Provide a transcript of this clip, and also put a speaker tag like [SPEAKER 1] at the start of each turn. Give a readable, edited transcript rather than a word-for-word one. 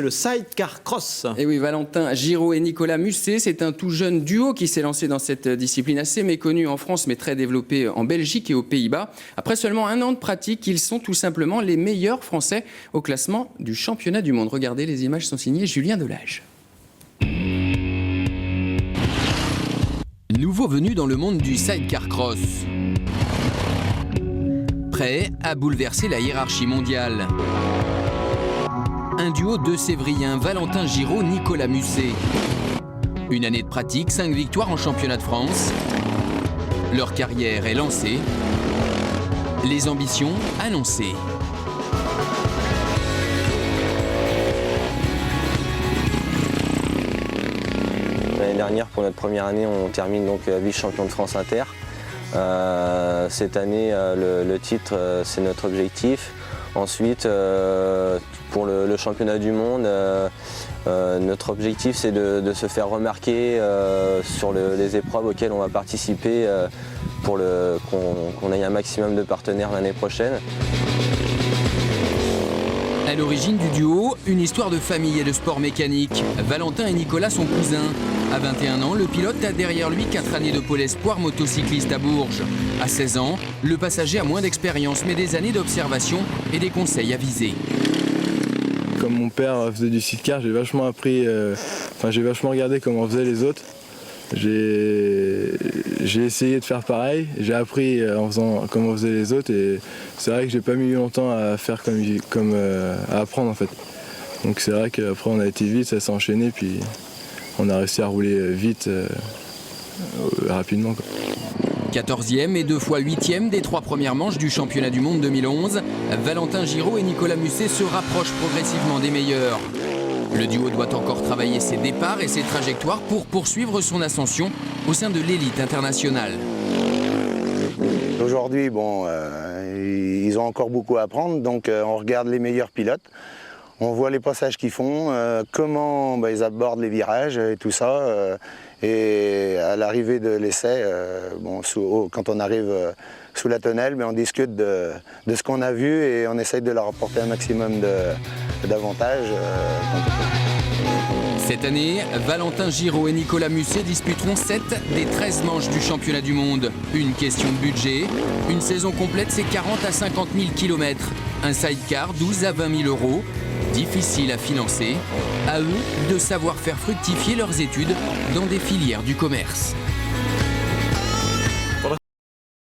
[SPEAKER 1] Le sidecar cross.
[SPEAKER 2] Et oui, Valentin Giraud et Nicolas Musset, c'est un tout jeune duo qui s'est lancé dans cette discipline assez méconnue en France, mais très développée en Belgique et aux Pays-Bas. Après seulement 1 an de pratique, ils sont tout simplement les meilleurs Français au classement du championnat du monde. Regardez, les images sont signées Julien Delage.
[SPEAKER 3] Nouveau venu dans le monde du sidecar cross. Prêt à bouleverser la hiérarchie mondiale. Un duo de Sévriens, Valentin Giraud, Nicolas Musset. Une année de pratique, 5 victoires en championnat de France. Leur carrière est lancée. Les ambitions annoncées.
[SPEAKER 4] L'année dernière, pour notre première année, on termine donc vice-champion de France Inter. Cette année, le titre, c'est notre objectif. Ensuite, pour le championnat du monde, notre objectif c'est de se faire remarquer sur les épreuves auxquelles on va participer pour qu'on ait un maximum de partenaires l'année prochaine.
[SPEAKER 3] À l'origine du duo, une histoire de famille et de sport mécanique. Valentin et Nicolas sont cousins. À 21 ans, le pilote a derrière lui 4 années de pôle espoir motocycliste à Bourges. À 16 ans, le passager a moins d'expérience, mais des années d'observation et des conseils avisés.
[SPEAKER 5] Comme mon père faisait du sidecar, j'ai vachement appris, j'ai vachement regardé comment faisaient les autres. J'ai essayé de faire pareil, j'ai appris en faisant comment faisaient les autres et c'est vrai que j'ai pas mis longtemps à faire à apprendre en fait. Donc c'est vrai qu'après on a été vite, ça s'est enchaîné puis on a réussi à rouler vite, rapidement, quoi.
[SPEAKER 3] 14e et 2 fois 8e des 3 premières manches du championnat du monde 2011, Valentin Giraud et Nicolas Musset se rapprochent progressivement des meilleurs. Le duo doit encore travailler ses départs et ses trajectoires pour poursuivre son ascension au sein de l'élite internationale.
[SPEAKER 6] Aujourd'hui, ils ont encore beaucoup à apprendre, donc on regarde les meilleurs pilotes. On voit les passages qu'ils font, comment ils abordent les virages et tout ça. Et à l'arrivée de l'essai, quand on arrive sous la tonnelle, on discute de ce qu'on a vu et on essaye de leur apporter un maximum d'avantages.
[SPEAKER 3] Cette année, Valentin Giraud et Nicolas Musset disputeront 7 des 13 manches du championnat du monde. Une question de budget. Une saison complète, c'est 40 à 50 000 km. Un sidecar, 12 à 20 000 euros. Difficile à financer. À eux de savoir faire fructifier leurs études dans des filières du commerce.